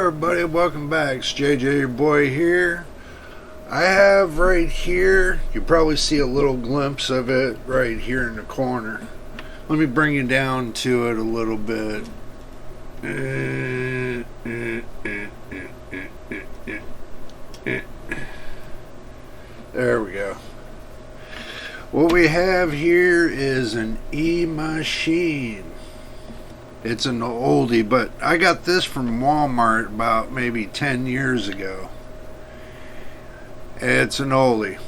everybody, welcome back. It's JJ, your boy here. I have right here, you probably see a little glimpse of it right here in the corner. Let me bring you down to it a little bit. There we go. What we have here is an Emachine. It's an oldie, but I got this from Walmart about maybe 10 years ago. It's an oldie,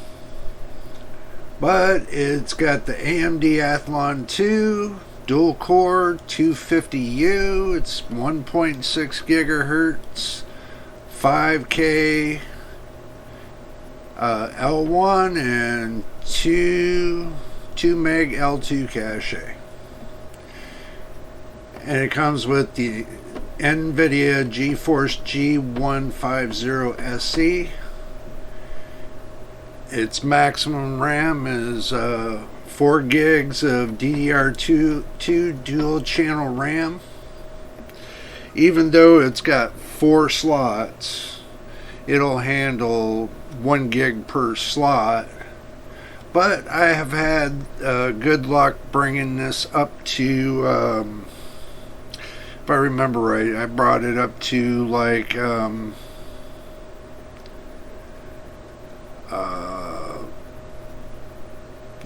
but it's got the Amd Radeon R5 dual core 250U. It's 1.6 gigahertz, 5K L1 and 2 meg L2 cache. And it comes with the NVIDIA GeForce G150 SE. Its maximum RAM is 4 gigs of DDR2 dual channel RAM. Even though it's got 4 slots, it'll handle 1 gig per slot. But I have had good luck bringing this up to, if I remember right, I brought it up to like the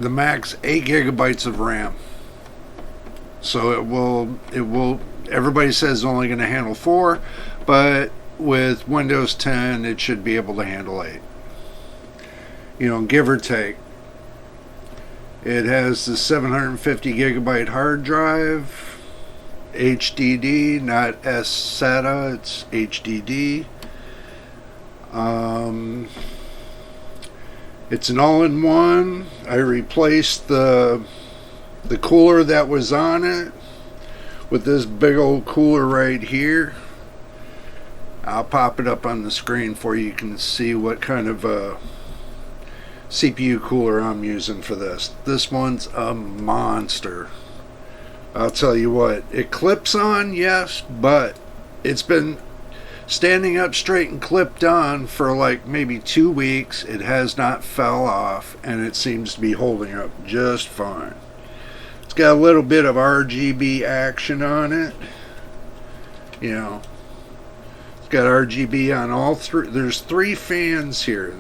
max 8 gigabytes of RAM. So it will everybody says it's only going to handle 4, but with Windows 10 it should be able to handle 8. You know, give or take. It has the 750 gigabyte hard drive, HDD, not SATA, it's HDD. It's an all-in-one. I replaced the cooler that was on it with this big old cooler right here. I'll pop it up on the screen for you. You can see what kind of CPU cooler I'm using for this. This one's a monster. I'll tell you what, it clips on, yes, but it's been standing up straight and clipped on for like maybe 2 weeks. It has not fell off, and it seems to be holding up just fine. It's got a little bit of RGB action on it. You know, it's got RGB on all three. There's 3 fans here.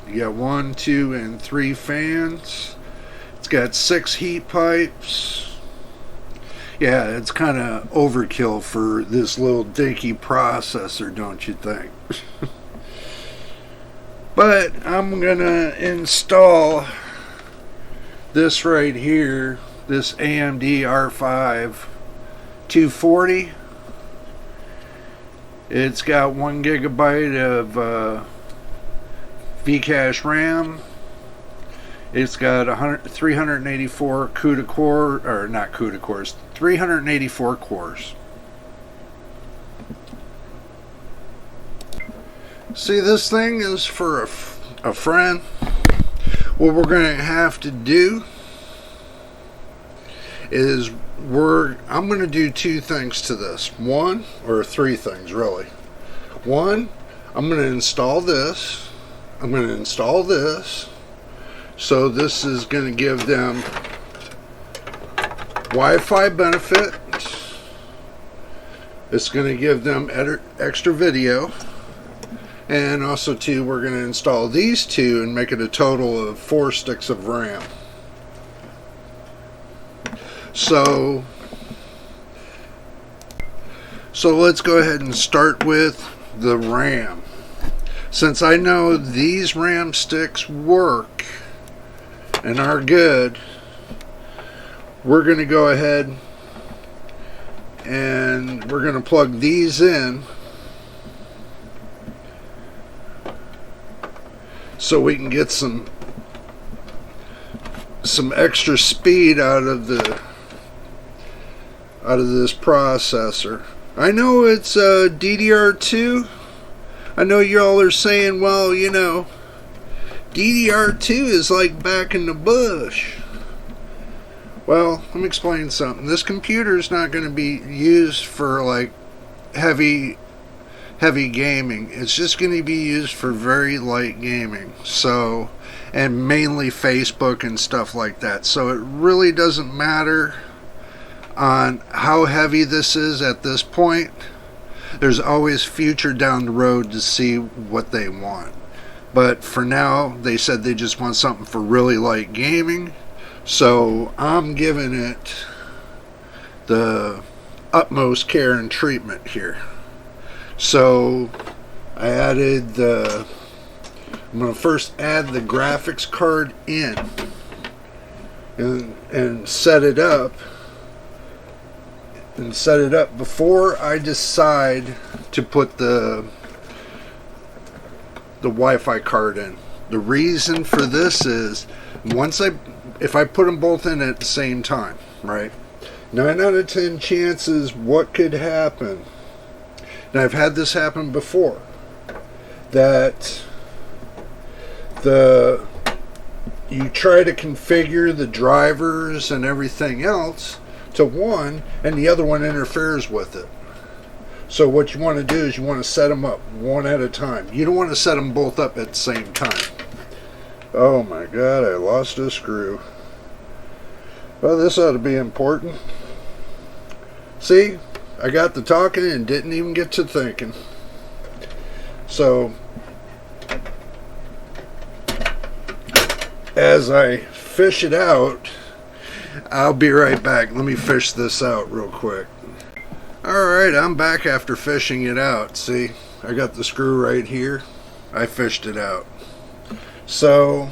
You got 1, 2, and 3 fans. It's got 6 heat pipes. Yeah, it's kind of overkill for this little dinky processor, don't you think? But I'm gonna install this right here, this Amd R5 240. It's got 1 gigabyte of Vcache RAM. It's got 384 CUDA core, or not CUDA cores, 384 cores. See, this thing is for a friend. What we're going to have to do is I'm going to do 2 things to this. 1, or 3 things really. 1, I'm going to install this. I'm going to install this. So this is going to give them Wi-Fi benefit. It's going to give them extra video. And also too, we're going to install these 2 and make it a total of 4 sticks of RAM. So let's go ahead and start with the RAM. Since I know these RAM sticks work and are good, we're going to go ahead and we're going to plug these in so we can get some extra speed out of this processor. I know it's DDR2. I know y'all are saying, well, you know, DDR2 is like back in the bush. Well, let me explain something. This computer is not going to be used for like heavy heavy gaming. It's just going to be used for very light gaming. So, and mainly Facebook and stuff like that. So it really doesn't matter on how heavy this is at this point. There's always future down the road to see what they want. But for now, they said they just want something for really light gaming. So I'm giving it the utmost care and treatment here. So I added I'm going to first add the graphics card in and set it up. And set it up before I decide to put the Wi-Fi card in. The reason for this is if I put them both in at the same time, right? 9 out of 10 chances what could happen. And I've had this happen before. That you try to configure the drivers and everything else to one, and the other one interferes with it. So what you want to do is you want to set them up one at a time. You don't want to set them both up at the same time. Oh my god, I lost a screw. Well, this ought to be important. See, I got to talking and didn't even get to thinking. So as I fish it out, I'll be right back. Let me fish this out real quick. Alright, I'm back after fishing it out. See, I got the screw right here. I fished it out. So,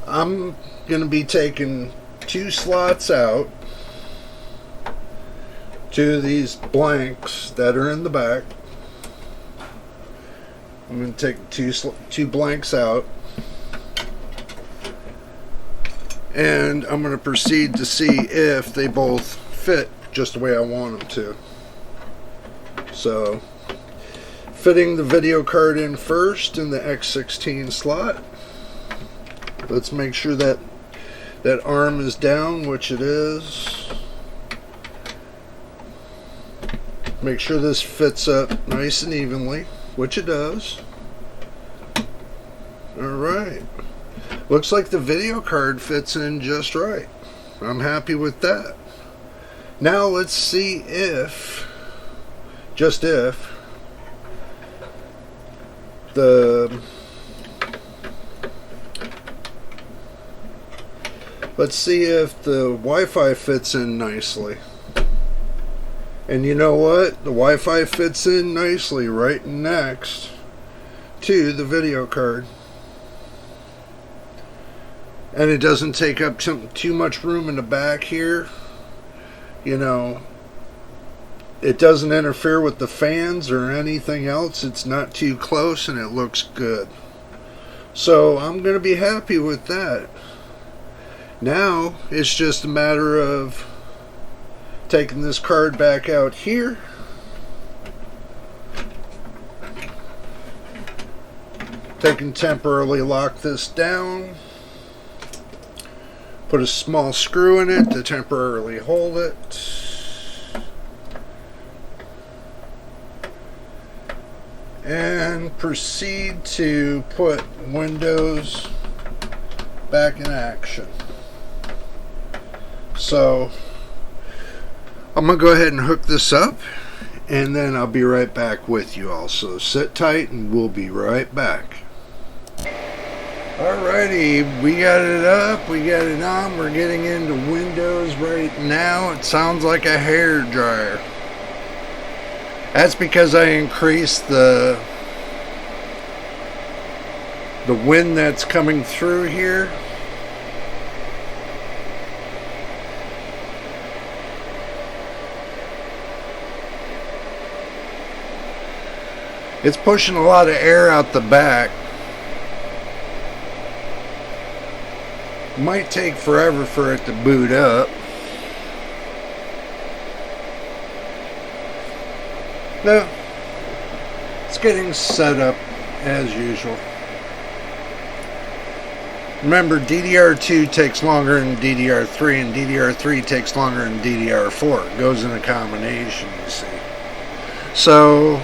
I'm going to be taking 2 slots out. 2 of these blanks that are in the back. I'm going to take two blanks out. And I'm going to proceed to see if they both fit just the way I want them to. So, fitting the video card in first in the X16 slot. Let's make sure that that arm is down, which it is. Make sure this fits up nice and evenly, which it does. Alright. Looks like the video card fits in just right. I'm happy with that. Now let's see if, just if, let's see if the Wi-Fi fits in nicely. And you know what? The Wi-Fi fits in nicely right next to the video card. And it doesn't take up too much room in the back here. You know, it doesn't interfere with the fans or anything else. It's not too close and it looks good. So I'm going to be happy with that. Now it's just a matter of taking this card back out here. Temporarily lock this down. Put a small screw in it to temporarily hold it. And proceed to put Windows back in action. So I'm going to go ahead and hook this up, and then I'll be right back with you all. So sit tight and we'll be right back. Alrighty, we got it up, we got it on, we're getting into Windows right now. It sounds like a hair dryer. That's because I increased the wind that's coming through here. It's pushing a lot of air out the back. Might take forever for it to boot up. No, it's getting set up as usual. Remember, DDR2 takes longer than DDR3, and DDR3 takes longer than DDR4. It goes in a combination, you see. So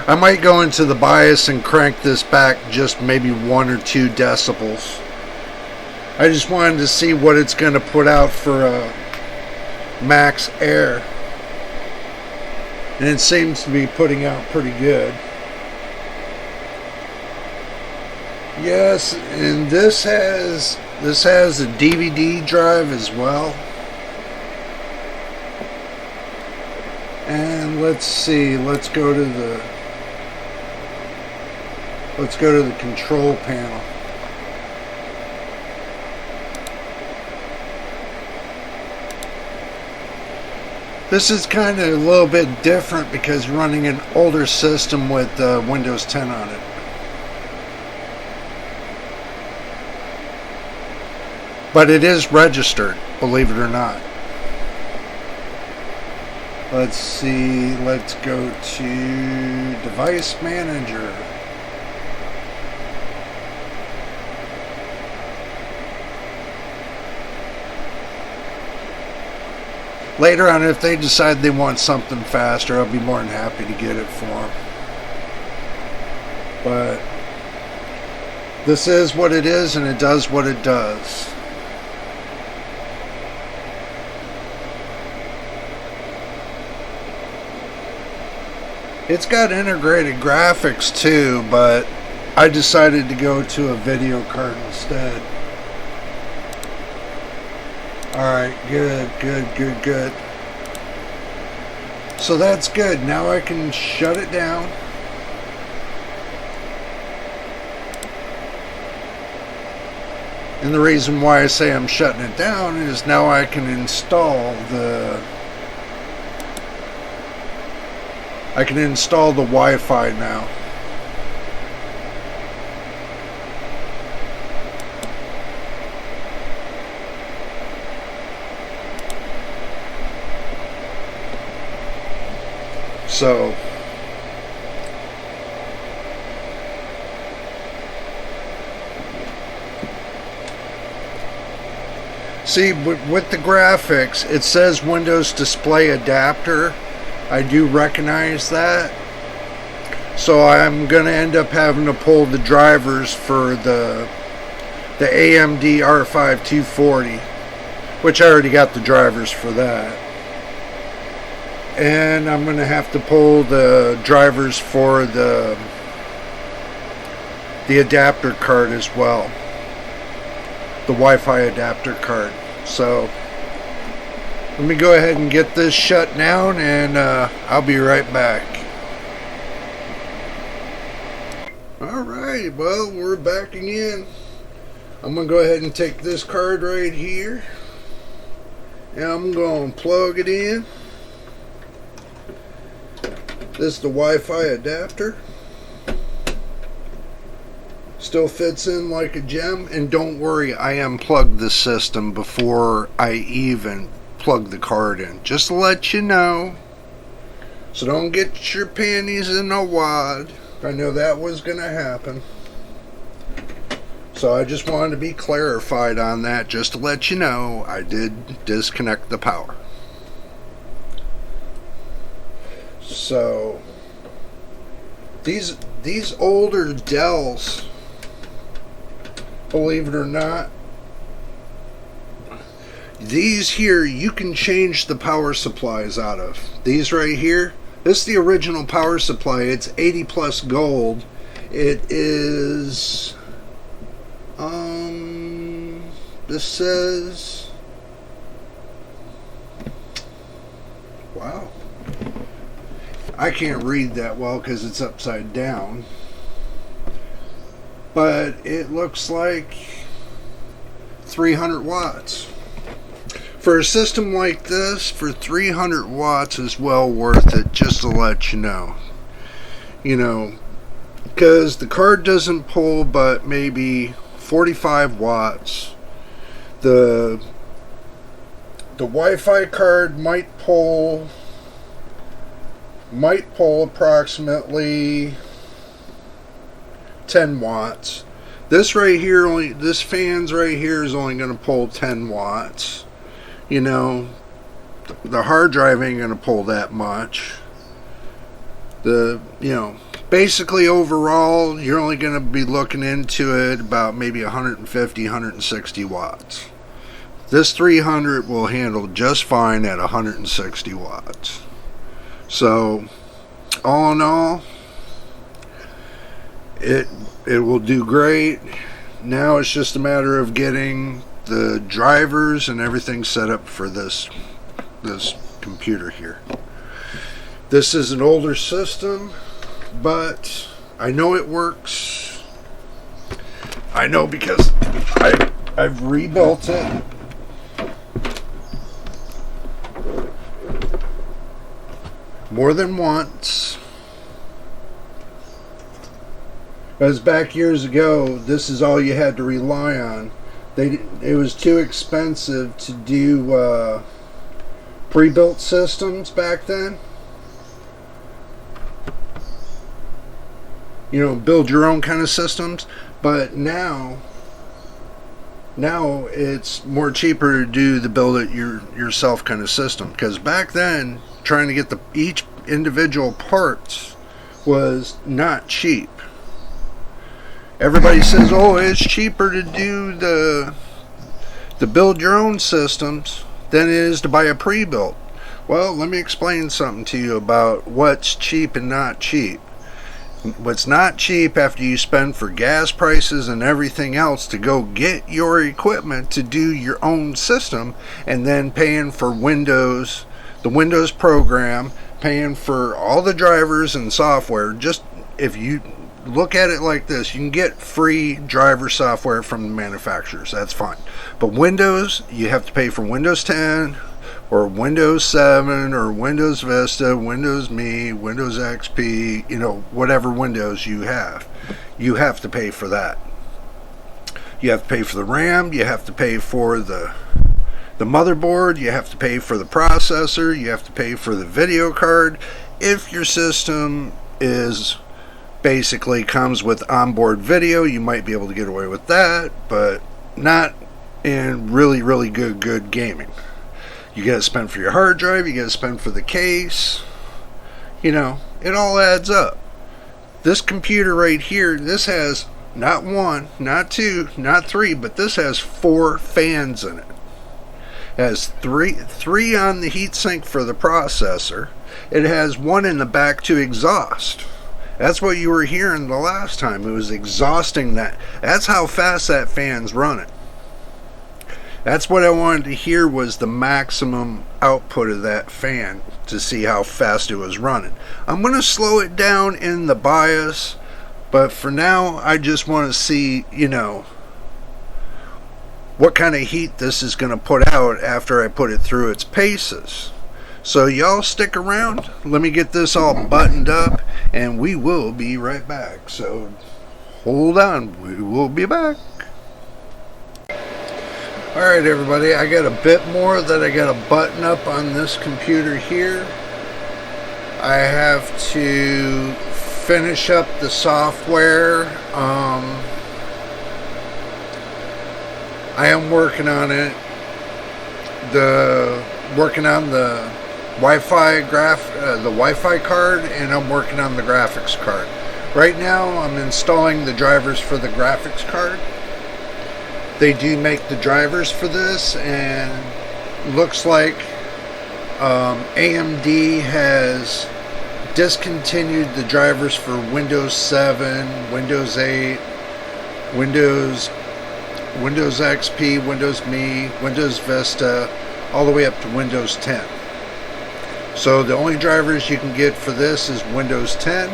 I might go into the BIOS and crank this back just maybe 1 or 2 decibels. I just wanted to see what it's going to put out for max air. And it seems to be putting out pretty good. Yes, and this has a DVD drive as well. And let's see, let's go to the control panel. This is kind of a little bit different because running an older system with Windows 10 on it. But it is registered, believe it or not. Let's see, let's go to Device Manager. Later on, if they decide they want something faster, I'll be more than happy to get it for them. But this is what it is, and it does what it does. It's got integrated graphics too, but I decided to go to a video card instead. Alright, good. So that's good. Now I can shut it down. And the reason why I say I'm shutting it down is now I can install the Wi-Fi now. So see, with the graphics, it says Windows Display Adapter. I do recognize that. So I'm going to end up having to pull the drivers for the AMD R5 240, which I already got the drivers for that. And I'm going to have to pull the drivers for the adapter card as well. The Wi-Fi adapter card. So let me go ahead and get this shut down, and I'll be right back. Alright, well, we're back again. I'm going to go ahead and take this card right here, and I'm going to plug it in. This is the Wi-Fi adapter. Still fits in like a gem, and don't worry, I unplugged the system before I even plug the card in, just to let you know. So don't get your panties in a wad. I know that was gonna happen, so I just wanted to be clarified on that, just to let you know I did disconnect the power. So these older Dells, believe it or not, these here you can change the power supplies out of. These right here, this is the original power supply. It's 80 plus gold. It is this says, wow, I can't read that well because it's upside down, but it looks like 300 watts. For a system like this, for 300 watts is well worth it, just to let you know. You know, because the card doesn't pull but maybe 45 watts. The Wi-Fi card might pull approximately 10 watts. This right here, this fan's right here is only going to pull 10 watts. You know, the hard drive ain't gonna pull that much. Basically overall, you're only gonna be looking into it about maybe 150, 160 watts. This 300 will handle just fine at 160 watts. So, all in all, it will do great. Now it's just a matter of getting the drivers and everything set up for this computer here. This is an older system, but I know it works. I know because I've rebuilt it. More than once. Because back years ago, this is all you had to rely on. It was too expensive to do pre-built systems back then. Build your own kind of systems. But now it's more cheaper to do the build it yourself kind of system. Because back then, trying to get each individual parts was not cheap. Everybody says, oh, it's cheaper to do the build your own systems than it is to buy a pre-built. Well, let me explain something to you about what's cheap and not cheap. What's not cheap after you spend for gas prices and everything else to go get your equipment to do your own system, and then paying for Windows, the Windows program, paying for all the drivers and software. Just if you look at it like this, you can get free driver software from the manufacturers. That's fine. But Windows, you have to pay for Windows 10 or Windows 7 or Windows Vista, Windows Me, Windows XP, whatever Windows you have. You have to pay for that. You have to pay for the RAM. You have to pay for the motherboard. You have to pay for the processor. You have to pay for the video card. If your system basically comes with onboard video, you might be able to get away with that, but not in really, really good gaming. You got to spend for your hard drive, you got to spend for the case. It all adds up. This computer right here, this has not one, not two, not three, but this has 4 fans in it. It has three on the heatsink for the processor. It has one in the back to exhaust. That's what you were hearing the last time. It was exhausting that. That's how fast that fan's running. That's what I wanted to hear, was the maximum output of that fan to see how fast it was running. I'm going to slow it down in the BIOS, but for now I just want to see, what kind of heat this is going to put out after I put it through its paces. So y'all stick around. Let me get this all buttoned up and we will be right back. So hold on, we will be back. Alright everybody, I got a bit more that I got to button up on this computer here. I have to finish up the software. I am working on it. Working on the Wi-Fi card, and I'm working on the graphics card. Right now I'm installing the drivers for the graphics card. They do make the drivers for this, and looks like AMD has discontinued the drivers for Windows 7, Windows 8, Windows XP, Windows Me, Windows Vista, all the way up to Windows 10. So the only drivers you can get for this is Windows 10.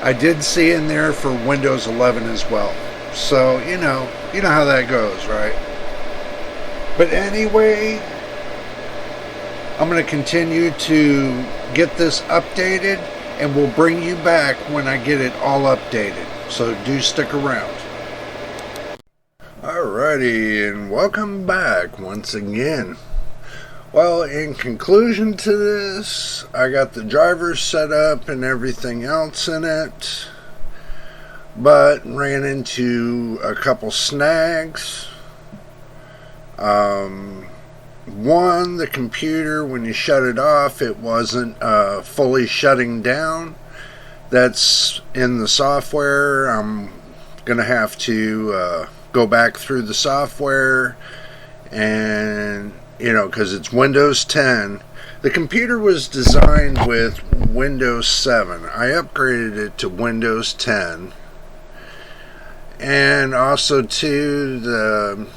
I did see in there for Windows 11 as well. So, you know how that goes, right? But anyway, I'm going to continue to get this updated, and we'll bring you back when I get it all updated. So do stick around. Alrighty, and welcome back once again. Well, in conclusion to this, I got the drivers set up and everything else in it, but ran into a couple snags. one, the computer, when you shut it off, it wasn't fully shutting down. That's in the software. I'm gonna have to go back through the software, and because it's Windows 10. The computer was designed with Windows 7. I upgraded it to Windows 10, and also to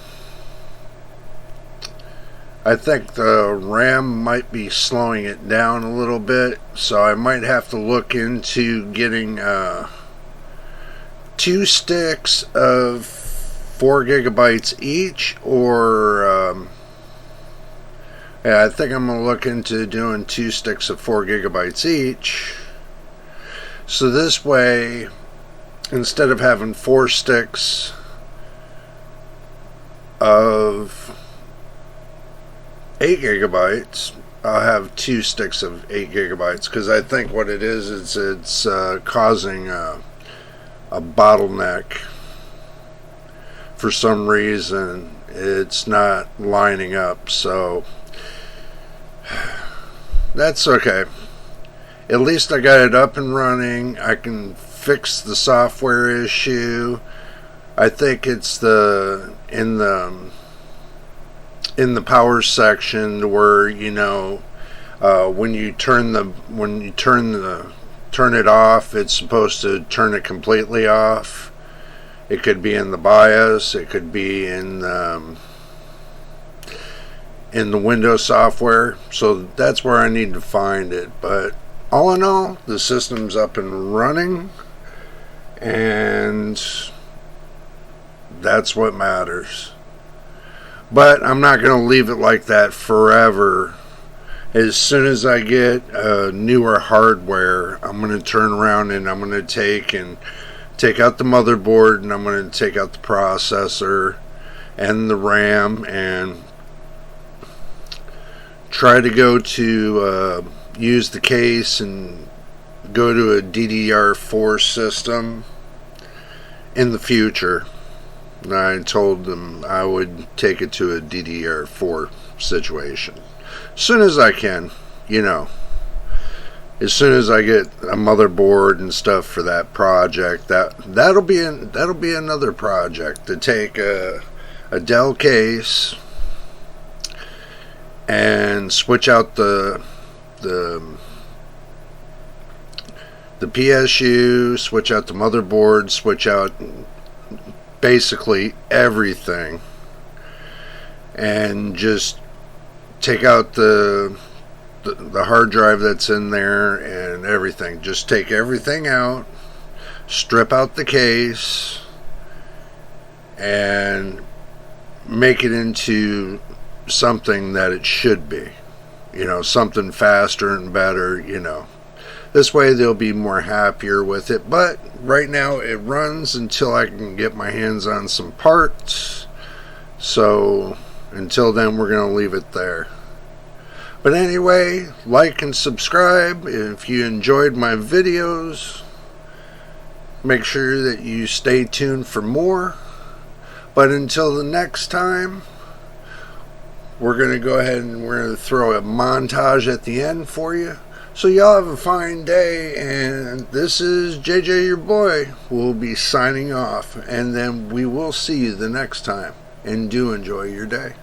I think the RAM might be slowing it down a little bit, so I might have to look into getting 2 sticks of 4 gigabytes each, or yeah, I think I'm going to look into doing 2 sticks of 4 gigabytes each. So this way, instead of having 4 sticks of 8 gigabytes, I'll have 2 sticks of 8 gigabytes, because I think what it is it's causing a bottleneck. For some reason it's not lining up, so that's okay. At least I got it up and running. I can fix the software issue. I think it's in the power section where when you turn it off, it's supposed to turn it completely off. It could be in the BIOS, it could be in the Windows software, so that's where I need to find it. But all in all, the system's up and running, and that's what matters. But I'm not going to leave it like that forever. As soon as I get newer hardware, I'm going to turn around and I'm going to take out the motherboard, and I'm going to take out the processor and the RAM, and try to go to use the case and go to a DDR4 system in the future. And I told them I would take it to a DDR4 situation as soon as I can, as soon as I get a motherboard and stuff for that project. That'll be another project, to take a Dell case and switch out the PSU, switch out the motherboard, switch out basically everything, and just take out the hard drive that's in there and everything. Just take everything out, strip out the case, and make it into something that it should be. Something faster and better, This way they'll be more happier with it. But right now it runs until I can get my hands on some parts. So until then, we're going to leave it there. But anyway, like and subscribe if you enjoyed my videos. Make sure that you stay tuned for more. But until the next time, we're going to go ahead and we're going to throw a montage at the end for you. So y'all have a fine day, and this is JJ, your boy. We'll be signing off, and then we will see you the next time. And do enjoy your day.